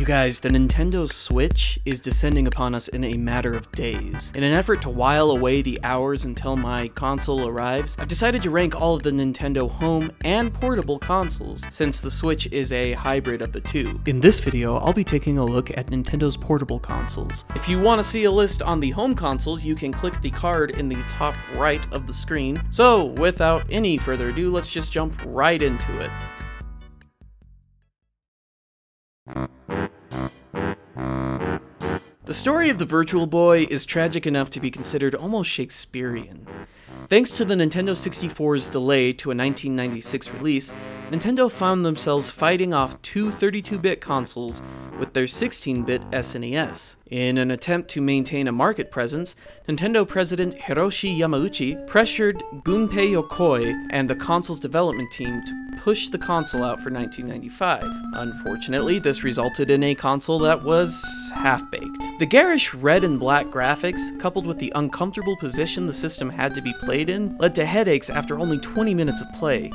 guys, the Nintendo Switch is descending upon us in a matter of days. In an effort to while away the hours until my console arrives, I've decided to rank all of the Nintendo home and portable consoles, since the Switch is a hybrid of the two. In this video, I'll be taking a look at Nintendo's portable consoles. If you want to see a list on the home consoles, you can click the card in the top right of the screen. So, without any further ado, let's just jump right into it. The story of the Virtual Boy is tragic enough to be considered almost Shakespearean. Thanks to the Nintendo 64's delay to a 1996 release, Nintendo found themselves fighting off two 32-bit consoles with their 16-bit SNES. In an attempt to maintain a market presence, Nintendo president Hiroshi Yamauchi pressured Gunpei Yokoi and the console's development team to push the console out for 1995. Unfortunately, this resulted in a console that was half-baked. The garish red and black graphics, coupled with the uncomfortable position the system had to be played in, led to headaches after only 20 minutes of play.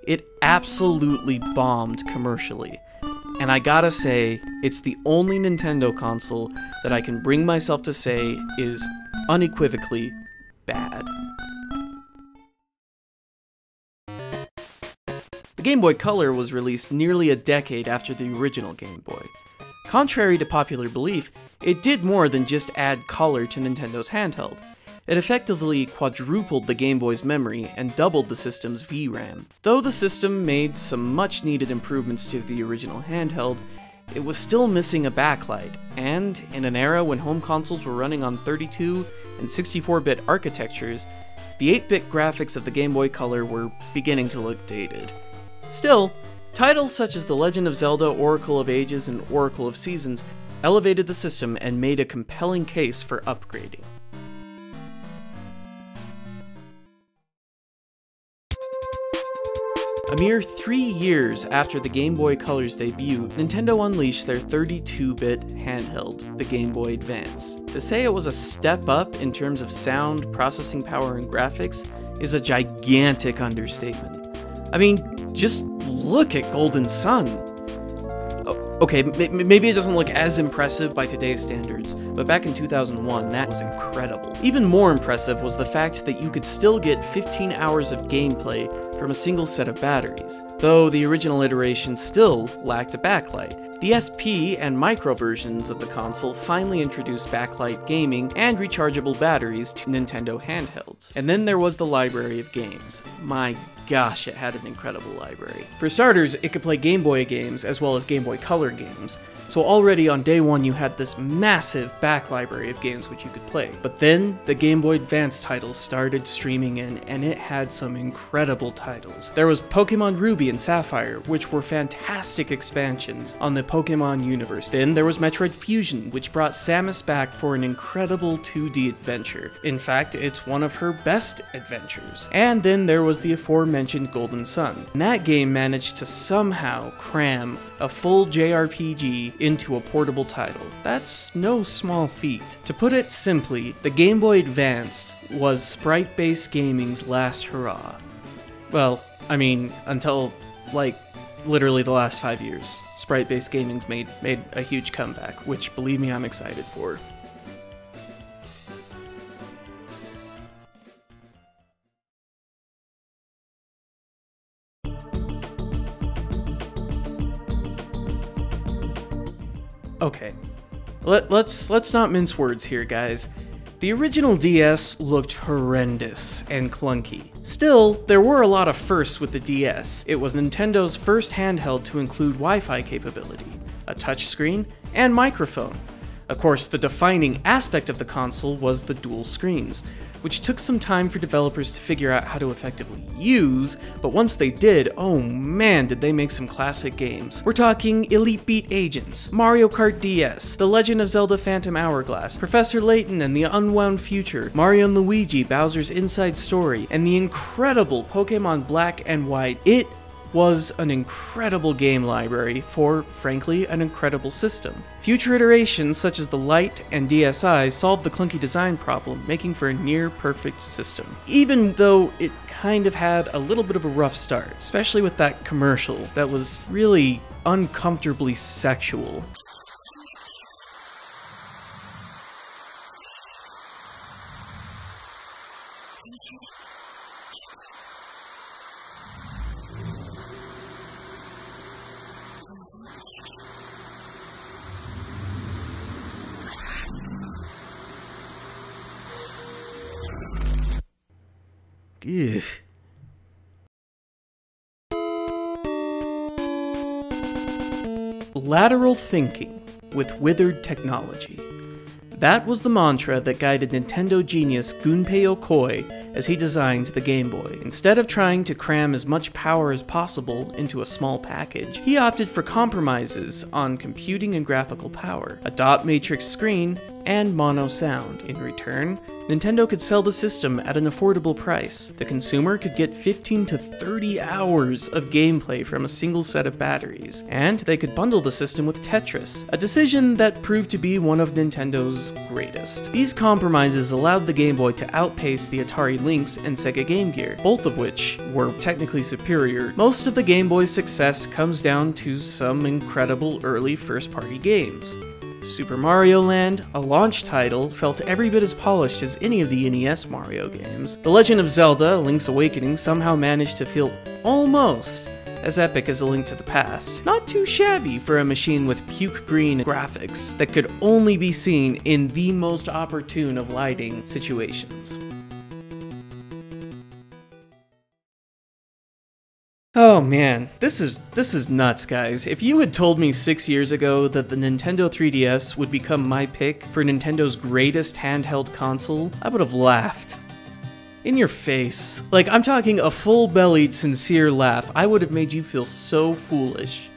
It absolutely bombed commercially. And I gotta say, it's the only Nintendo console that I can bring myself to say is unequivocally bad. The Game Boy Color was released nearly a decade after the original Game Boy. Contrary to popular belief, it did more than just add color to Nintendo's handheld. It effectively quadrupled the Game Boy's memory and doubled the system's VRAM. Though the system made some much needed improvements to the original handheld, it was still missing a backlight, and in an era when home consoles were running on 32 and 64-bit architectures, the 8-bit graphics of the Game Boy Color were beginning to look dated. Still, titles such as The Legend of Zelda, Oracle of Ages, and Oracle of Seasons elevated the system and made a compelling case for upgrading. A mere 3 years after the Game Boy Color's debut, Nintendo unleashed their 32-bit handheld, the Game Boy Advance. To say it was a step up in terms of sound, processing power, and graphics is a gigantic understatement. I mean, just look at Golden Sun. Okay, maybe it doesn't look as impressive by today's standards, but back in 2001, that was incredible. Even more impressive was the fact that you could still get 15 hours of gameplay from a single set of batteries, though the original iteration still lacked a backlight. The SP and micro versions of the console finally introduced backlight gaming and rechargeable batteries to Nintendo handhelds. And then there was the library of games. My gosh, it had an incredible library. For starters, it could play Game Boy games as well as Game Boy Color games, so already on day one you had this massive back library of games which you could play. But then the Game Boy Advance titles started streaming in, and it had some incredible titles. There was Pokemon Ruby and Sapphire, which were fantastic expansions on the Pokemon universe. Then there was Metroid Fusion, which brought Samus back for an incredible 2D adventure. In fact, it's one of her best adventures. And then there was the aforementioned Golden Sun. And that game managed to somehow cram a full JRPG into a portable title. That's no small feat. To put it simply, the Game Boy Advance was sprite-based gaming's last hurrah. Well, I mean, until, like, literally the last 5 years. Sprite-based gaming's made a huge comeback, which, believe me, I'm excited for. Okay, let's not mince words here, guys. The original DS looked horrendous and clunky. Still, there were a lot of firsts with the DS. It was Nintendo's first handheld to include Wi-Fi capability, a touchscreen, and microphone. Of course, the defining aspect of the console was the dual screens, which took some time for developers to figure out how to effectively use, but once they did, oh man, did they make some classic games. We're talking Elite Beat Agents, Mario Kart DS, The Legend of Zelda Phantom Hourglass, Professor Layton and the Unwound Future, Mario & Luigi Bowser's Inside Story, and the incredible Pokemon Black and White. It was an incredible game library for, frankly, an incredible system. Future iterations such as the Lite and DSi solved the clunky design problem, making for a near-perfect system. Even though it kind of had a little bit of a rough start, especially with that commercial that was really uncomfortably sexual. Ugh. Lateral thinking with withered technology. That was the mantra that guided Nintendo genius Gunpei Yokoi as he designed the Game Boy. Instead of trying to cram as much power as possible into a small package, he opted for compromises on computing and graphical power, a dot matrix screen, and mono sound. In return, Nintendo could sell the system at an affordable price. The consumer could get 15 to 30 hours of gameplay from a single set of batteries, and they could bundle the system with Tetris, a decision that proved to be one of Nintendo's greatest. These compromises allowed the Game Boy to outpace the Atari Lynx and Sega Game Gear, both of which were technically superior. Most of the Game Boy's success comes down to some incredible early first-party games. Super Mario Land, a launch title, felt every bit as polished as any of the NES Mario games. The Legend of Zelda: Link's Awakening somehow managed to feel almost as epic as A Link to the Past. Not too shabby for a machine with puke green graphics that could only be seen in the most opportune of lighting situations. Oh man, this is nuts, guys. If you had told me 6 years ago that the Nintendo 3DS would become my pick for Nintendo's greatest handheld console, I would have laughed. In your face. Like, I'm talking a full-bellied, sincere laugh. I would have made you feel so foolish.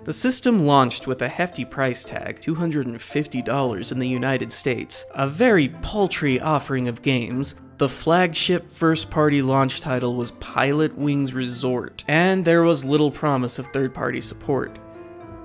The system launched with a hefty price tag, $250 in the United States, a very paltry offering of games. The flagship first-party launch title was Pilot Wings Resort, and there was little promise of third-party support.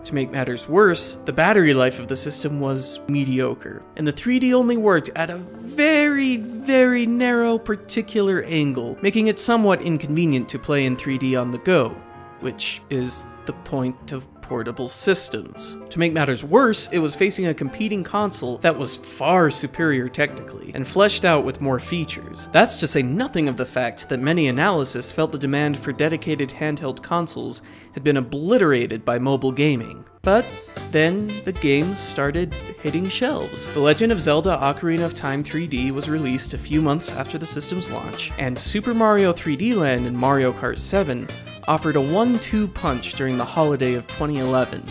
To make matters worse, the battery life of the system was mediocre, and the 3D only worked at a very, very narrow particular angle, making it somewhat inconvenient to play in 3D on the go, which is the point of portable systems. To make matters worse, it was facing a competing console that was far superior technically, and fleshed out with more features. That's to say nothing of the fact that many analysts felt the demand for dedicated handheld consoles had been obliterated by mobile gaming. But then the games started hitting shelves. The Legend of Zelda: Ocarina of Time 3D was released a few months after the system's launch, and Super Mario 3D Land and Mario Kart 7 offered a 1-2 punch during the holiday of 2011.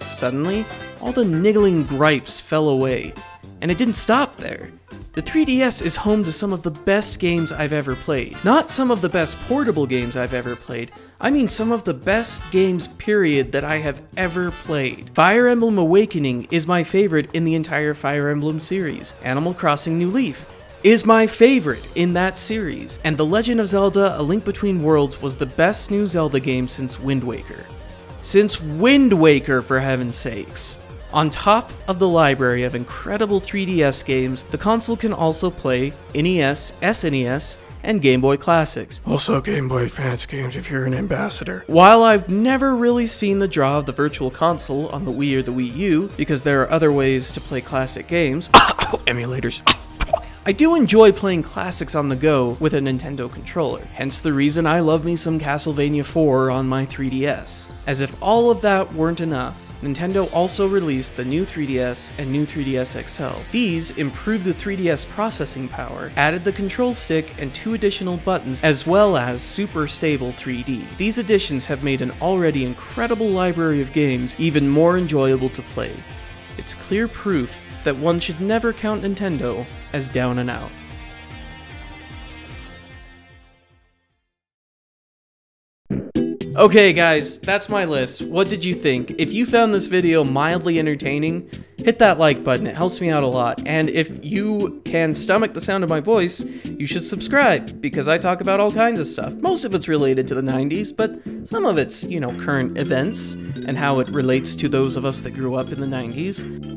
Suddenly, all the niggling gripes fell away, and it didn't stop there. The 3DS is home to some of the best games I've ever played. Not some of the best portable games I've ever played, I mean some of the best games period that I have ever played. Fire Emblem Awakening is my favorite in the entire Fire Emblem series. Animal Crossing New Leaf is my favorite in that series, and The Legend of Zelda: A Link Between Worlds was the best new Zelda game since Wind Waker. Since Wind Waker, for heaven's sakes! On top of the library of incredible 3DS games, the console can also play NES, SNES, and Game Boy classics. Also Game Boy Advance games if you're an ambassador. While I've never really seen the draw of the Virtual Console on the Wii or the Wii U, because there are other ways to play classic games, emulators, I do enjoy playing classics on the go with a Nintendo controller, hence the reason I love me some Castlevania 4 on my 3DS. As if all of that weren't enough, Nintendo also released the new 3DS and new 3DS XL. These improved the 3DS processing power, added the control stick and 2 additional buttons, as well as super stable 3D. These additions have made an already incredible library of games even more enjoyable to play. It's clear proof that one should never count Nintendo as down and out. Okay guys, that's my list. What did you think? If you found this video mildly entertaining, hit that like button, it helps me out a lot. And if you can stomach the sound of my voice, you should subscribe, because I talk about all kinds of stuff. Most of it's related to the 90s, but some of it's, you know, current events and how it relates to those of us that grew up in the 90s.